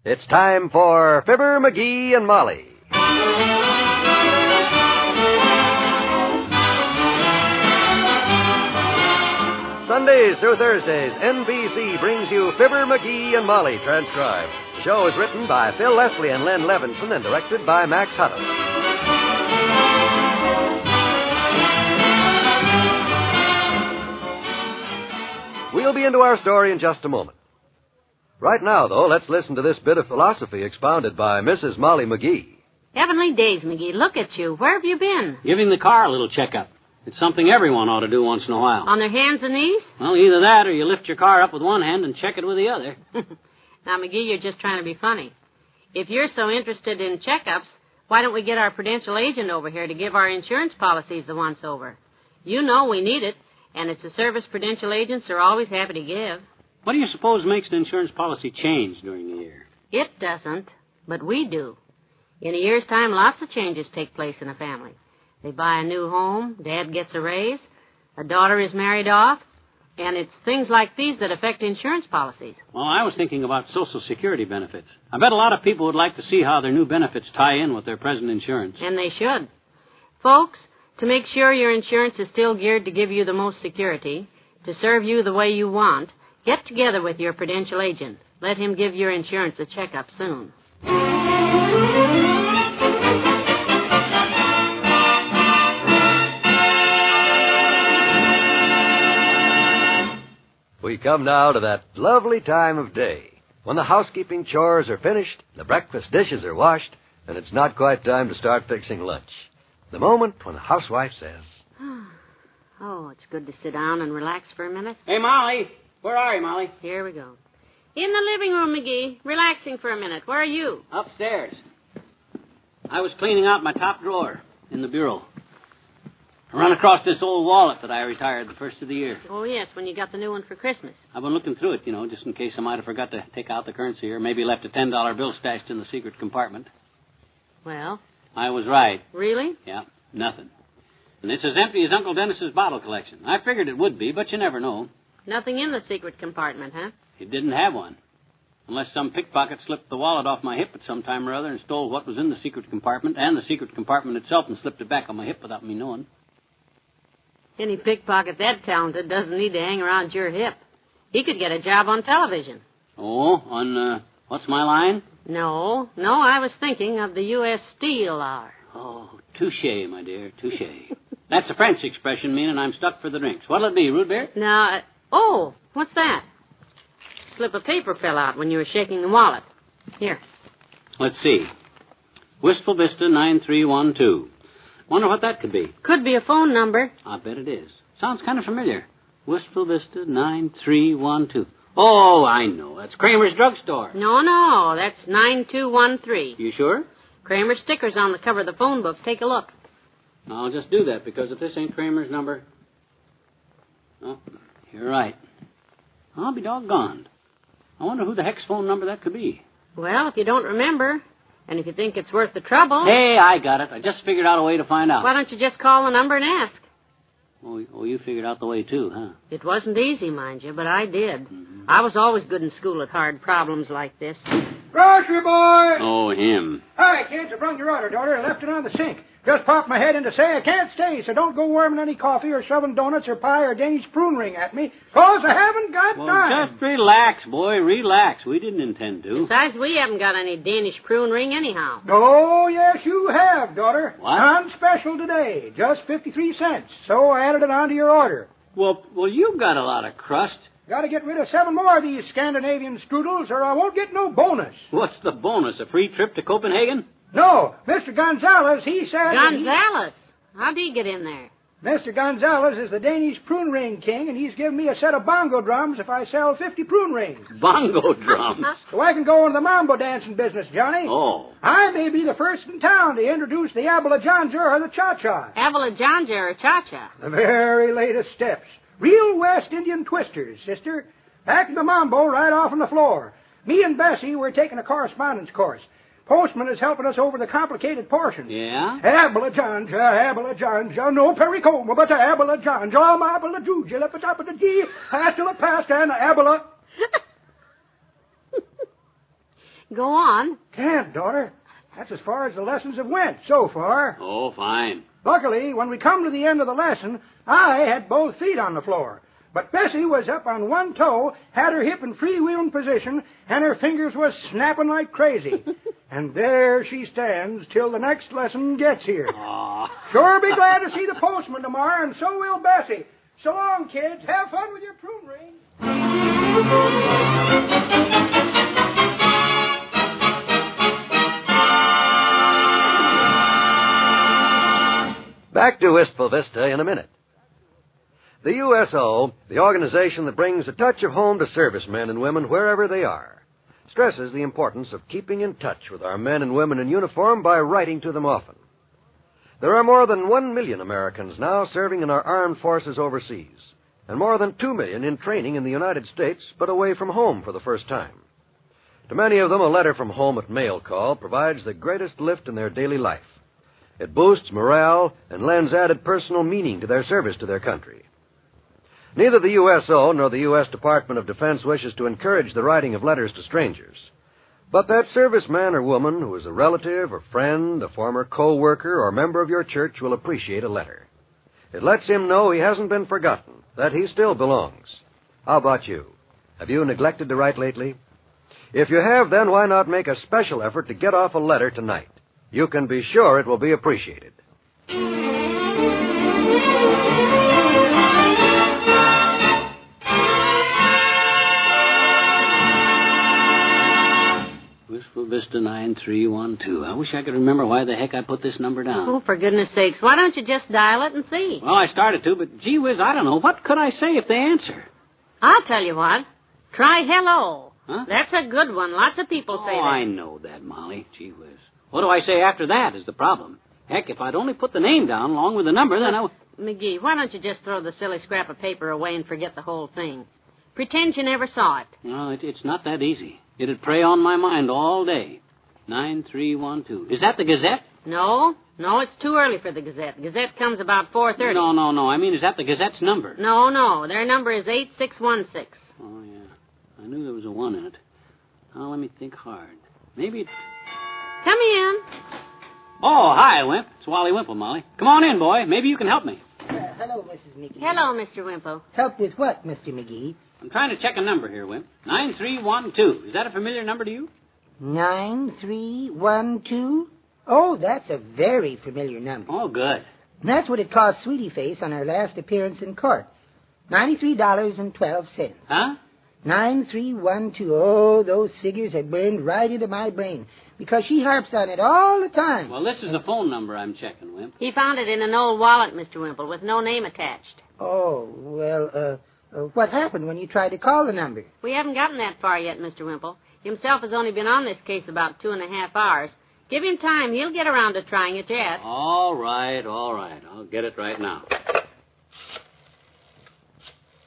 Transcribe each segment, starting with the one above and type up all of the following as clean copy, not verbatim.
It's time for Fibber McGee and Molly. Sundays through Thursdays, NBC brings you Fibber McGee and Molly transcribed. The show is written by Phil Leslie and Len Levinson and directed by Max Hutton. We'll be into our story in just a moment. Right now, though, let's listen to this bit of philosophy expounded by Mrs. Molly McGee. Heavenly days, McGee, look at you. Where have you been? Giving the car a little checkup. It's something everyone ought to do once in a while. On their hands and knees? Well, either that or you lift your car up with one hand and check it with the other. Now, McGee, you're just trying to be funny. If you're so interested in checkups, why don't we get our prudential agent over here to give our insurance policies the once-over? You know we need it, and it's a service prudential agents are always happy to give. What do you suppose makes an insurance policy change during the year? It doesn't, but we do. In a year's time, lots of changes take place in a family. They buy a new home, Dad gets a raise, a daughter is married off, and it's things like these that affect insurance policies. Well, I was thinking about Social Security benefits. I bet a lot of people would like to see how their new benefits tie in with their present insurance. And they should. Folks, to make sure your insurance is still geared to give you the most security, to serve you the way you want, get together with your prudential agent. Let him give your insurance a checkup soon. We come now to that lovely time of day when the housekeeping chores are finished, the breakfast dishes are washed, and it's not quite time to start fixing lunch. The moment when the housewife says, Oh, it's good to sit down and relax for a minute. Hey, Molly. Where are you, Molly? Here we go. In the living room, McGee, relaxing for a minute. Where are you? Upstairs. I was cleaning out my top drawer in the bureau. I run across this old wallet that I retired the first of the year. Oh, yes, when you got the new one for Christmas. I've been looking through it, just in case I might have forgot to take out the currency or maybe left a $10 bill stashed in the secret compartment. Well? I was right. Really? Yeah, nothing. And it's as empty as Uncle Dennis's bottle collection. I figured it would be, but you never know. Nothing in the secret compartment, huh? He didn't have one. Unless some pickpocket slipped the wallet off my hip at some time or other and stole what was in the secret compartment and the secret compartment itself and slipped it back on my hip without me knowing. Any pickpocket that talented doesn't need to hang around your hip. He could get a job on television. Oh, on, what's my line? No, I was thinking of the U.S. Steel Hour. Oh, touche, my dear, touche. That's a French expression meaning I'm stuck for the drinks. What'll it be, root beer? Now, what's that? Slip of paper fell out when you were shaking the wallet. Here. Let's see. Wistful Vista 9312. Wonder what that could be. Could be a phone number. I bet it is. Sounds kind of familiar. Wistful Vista 9312. Oh, I know. That's Kramer's drugstore. No, that's 9213. You sure? Kramer's sticker's on the cover of the phone book. Take a look. I'll just do that, because if this ain't Kramer's number... Oh, you're right. I'll be doggone. I wonder who the heck's phone number that could be. Well, if you don't remember, and if you think it's worth the trouble... Hey, I got it. I just figured out a way to find out. Why don't you just call the number and ask? Oh, you figured out the way, too, huh? It wasn't easy, mind you, but I did. Mm-hmm. I was always good in school at hard problems like this. Grocery boy! Oh, him. Hi, kids. I brought your order, daughter. I left it on the sink. Just popped my head in to say I can't stay, so don't go warming any coffee or shoving donuts or pie or Danish prune ring at me, 'cause I haven't got time. Just relax, boy. Relax. We didn't intend to. Besides, we haven't got any Danish prune ring anyhow. Oh, yes, you have, daughter. What? On special today. Just 53 cents. So I added it onto your order. Well, you've got a lot of crust. Got to get rid of 7 more of these Scandinavian strudels, or I won't get no bonus. What's the bonus? A free trip to Copenhagen? No, Mr. Gonzalez, he said... Gonzalez? How'd he get in there? Mr. Gonzalez is the Danish prune ring king, and he's given me a set of bongo drums if I sell 50 prune rings. Bongo drums? So I can go into the mambo dancing business, Johnny. Oh. I may be the first in town to introduce the Abalajanja or the Cha-Cha. Abalajanja or Cha-Cha? The very latest steps. Real West Indian twisters, sister. Back to the mambo right off on the floor. Me and Bessie, we're taking a correspondence course. Postman is helping us over the complicated portions. Yeah? Abalajanja, no pericoma, but Abalajanja, Abalajuja, Lepatapatagi, hasta la pasta, and Abala... Go on. Can't, daughter. That's as far as the lessons have went so far. Oh, fine. Luckily, when we come to the end of the lesson, I had both feet on the floor. But Bessie was up on one toe, had her hip in freewheeling position, and her fingers was snapping like crazy. And there she stands till the next lesson gets here. Aw. Sure be glad to see the postman tomorrow, and so will Bessie. So long, kids. Have fun with your prune ring. Back to Wistful Vista in a minute. The USO, the organization that brings a touch of home to servicemen and women wherever they are, stresses the importance of keeping in touch with our men and women in uniform by writing to them often. There are more than 1 million Americans now serving in our armed forces overseas, and more than 2 million in training in the United States, but away from home for the first time. To many of them, a letter from home at mail call provides the greatest lift in their daily life. It boosts morale and lends added personal meaning to their service to their country. Neither the USO nor the U.S. Department of Defense wishes to encourage the writing of letters to strangers. But that serviceman or woman who is a relative or friend, a former co-worker, or member of your church will appreciate a letter. It lets him know he hasn't been forgotten, that he still belongs. How about you? Have you neglected to write lately? If you have, then why not make a special effort to get off a letter tonight? You can be sure it will be appreciated. Wistful Vista 9312. I wish I could remember why the heck I put this number down. Oh, for goodness sakes, why don't you just dial it and see? Well, I started to, but gee whiz, I don't know. What could I say if they answer? I'll tell you what. Try hello. Huh? That's a good one. Lots of people say that. I know that, Molly. Gee whiz. What do I say after that is the problem. Heck, if I'd only put the name down along with the number, then I would... McGee, why don't you just throw the silly scrap of paper away and forget the whole thing? Pretend you never saw it. No, it's not that easy. It'd prey on my mind all day. 9312. Is that the Gazette? No, it's too early for the Gazette. Gazette comes about 4:30. No. I mean, is that the Gazette's number? No. Their number is 8616. Oh, yeah. I knew there was a 1 in it. Now, let me think hard. Maybe it's... Come in. Oh, hi, Wimp. It's Wally Wimple, Molly. Come on in, boy. Maybe you can help me. Hello, Mrs. McGee. Hello, Mr. Wimple. Help with what, Mr. McGee? I'm trying to check a number here, Wimp. 9312. Is that a familiar number to you? 9312? Oh, that's a very familiar number. Oh, good. And that's what it cost Sweetie Face on her last appearance in court. $93.12. Huh? 9312. Oh, those figures have burned right into my brain because she harps on it all the time. Well, this is the phone number I'm checking, Wimp. He found it in an old wallet, Mr. Wimple, with no name attached. Oh, well, what happened when you tried to call the number? We haven't gotten that far yet, Mr. Wimple. Himself has only been on this case about 2.5 hours. Give him time. He'll get around to trying it yet. All right. I'll get it right now.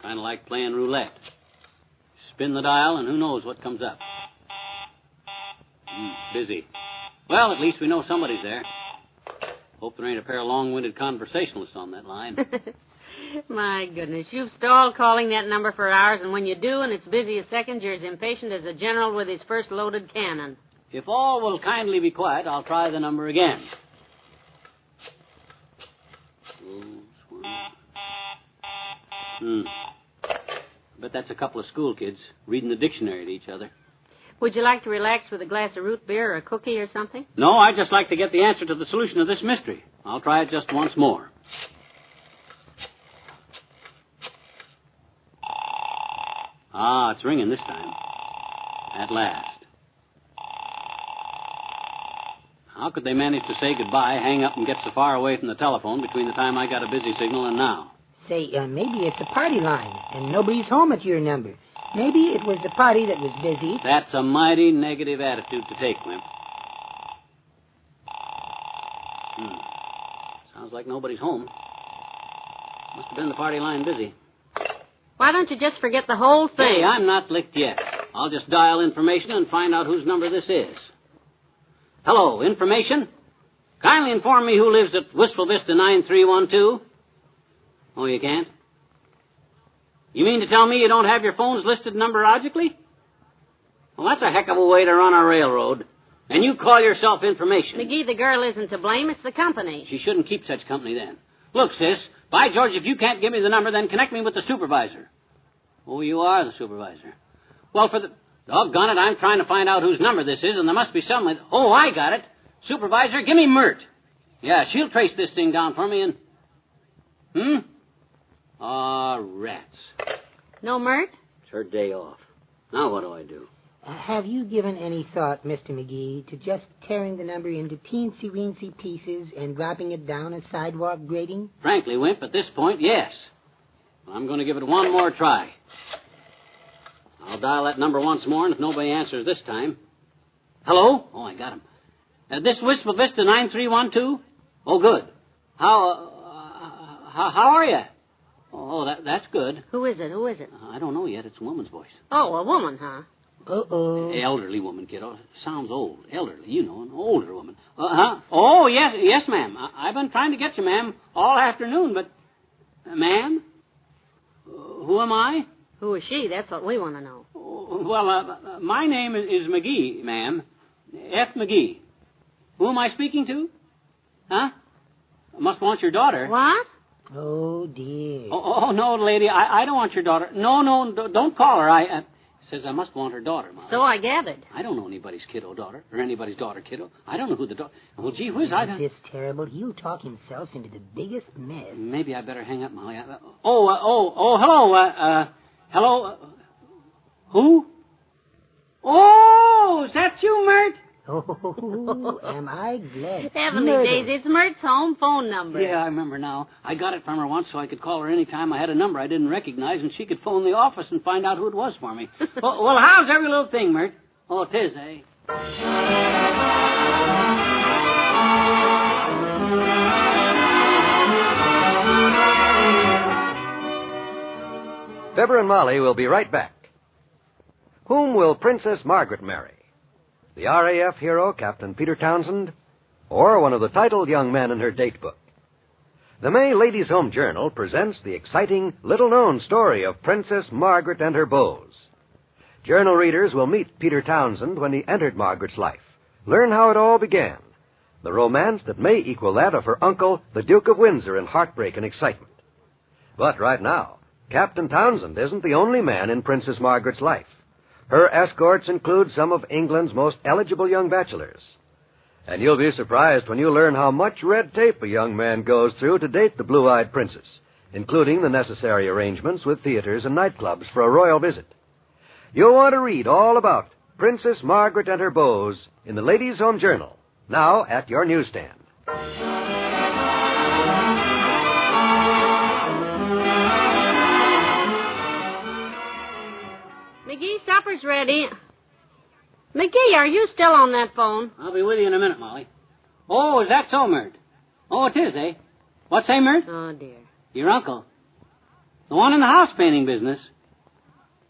Kind of like playing roulette. Spin the dial, and who knows what comes up. Busy. Well, at least we know somebody's there. Hope there ain't a pair of long-winded conversationalists on that line. My goodness, you've stalled calling that number for hours, and when you do and it's busy a second, you're as impatient as a general with his first loaded cannon. If all will kindly be quiet, I'll try the number again. But that's a couple of school kids reading the dictionary to each other. Would you like to relax with a glass of root beer or a cookie or something? No, I'd just like to get the answer to the solution of this mystery. I'll try it just once more. Ah, it's ringing this time. At last. How could they manage to say goodbye, hang up, and get so far away from the telephone between the time I got a busy signal and now? Say, maybe it's a party line, and nobody's home at your number. Maybe it was the party that was busy. That's a mighty negative attitude to take, Wimp. Sounds like nobody's home. Must have been the party line busy. Why don't you just forget the whole thing? Hey, I'm not licked yet. I'll just dial information and find out whose number this is. Hello, information? Kindly inform me who lives at Wistful Vista 9312. Oh, you can't? You mean to tell me you don't have your phones listed numberologically? Well, that's a heck of a way to run a railroad. And you call yourself information. McGee, the girl isn't to blame. It's the company. She shouldn't keep such company then. Look, sis, by George, if you can't give me the number, then connect me with the supervisor. Oh, you are the supervisor. Well, for the... Doggone it, I'm trying to find out whose number this is, and there must be someone... Oh, I got it. Supervisor, give me Mert. Yeah, she'll trace this thing down for me and... Aw, rats. No Mert? It's her day off. Now what do I do? Have you given any thought, Mr. McGee, to just tearing the number into teensy-weensy pieces and dropping it down a sidewalk grating? Frankly, Wimp, at this point, yes. I'm going to give it one more try. I'll dial that number once more, and if nobody answers this time... Hello? Oh, I got him. This Wistful Vista 9312? Oh, good. How are you? Oh, that's good. Who is it? I don't know yet. It's a woman's voice. Oh, a woman, huh? Uh-oh. Elderly woman, kiddo. Sounds old. Elderly, you know, an older woman. Oh, yes, ma'am. I've been trying to get you, ma'am, all afternoon, but... ma'am? Who am I? Who is she? That's what we want to know. Well, my name is McGee, ma'am. F. McGee. Who am I speaking to? Huh? I must want your daughter. What? Oh, dear. Oh, no, lady, I don't want your daughter. No, don't call her. Says I must want her daughter, Molly. So I gathered. I don't know anybody's kiddo daughter, or anybody's daughter kiddo. I don't know who the daughter... Well, gee whiz, This terrible. He'll talk himself into the biggest mess. Maybe I better hang up, Molly. Hello, hello? Who? Oh, is that you, Mert? Oh, am I glad. Heavenly days, it's Mert's home phone number. Yeah, I remember now. I got it from her once so I could call her any time I had a number I didn't recognize, and she could phone the office and find out who it was for me. well, how's every little thing, Mert? Oh, it is, eh? Fibber and Molly will be right back. Whom will Princess Margaret marry? The RAF hero, Captain Peter Townsend, or one of the titled young men in her date book? The May Ladies' Home Journal presents the exciting, little-known story of Princess Margaret and her beaux. Journal readers will meet Peter Townsend when he entered Margaret's life, learn how it all began, the romance that may equal that of her uncle, the Duke of Windsor, in heartbreak and excitement. But right now, Captain Townsend isn't the only man in Princess Margaret's life. Her escorts include some of England's most eligible young bachelors. And you'll be surprised when you learn how much red tape a young man goes through to date the blue-eyed princess, including the necessary arrangements with theaters and nightclubs for a royal visit. You'll want to read all about Princess Margaret and her beaux in the Ladies' Home Journal, now at your newsstand. McGee, supper's ready. McGee, are you still on that phone? I'll be with you in a minute, Molly. Oh, is that so, Mert? Oh, it is, eh? What's that, Mert? Oh, dear. Your uncle. The one in the house painting business.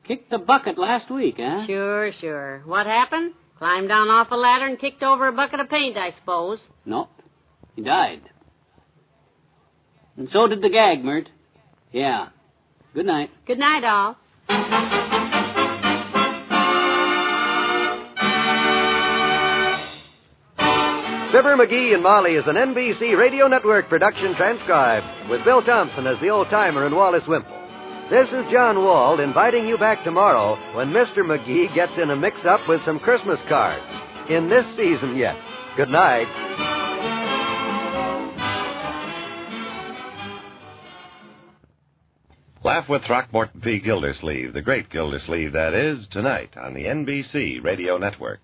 Kicked the bucket last week, huh? Sure. What happened? Climbed down off a ladder and kicked over a bucket of paint, I suppose. No. He died. And so did the gag, Mert. Yeah. Good night. Good night, all. Fibber McGee and Molly is an NBC Radio Network production transcribed, with Bill Thompson as the old-timer and Wallace Wimple. This is John Wald inviting you back tomorrow when Mr. McGee gets in a mix-up with some Christmas cards. In this season yet. Good night. Laugh with Throckmorton P. Gildersleeve, the great Gildersleeve, that is, tonight on the NBC Radio Network.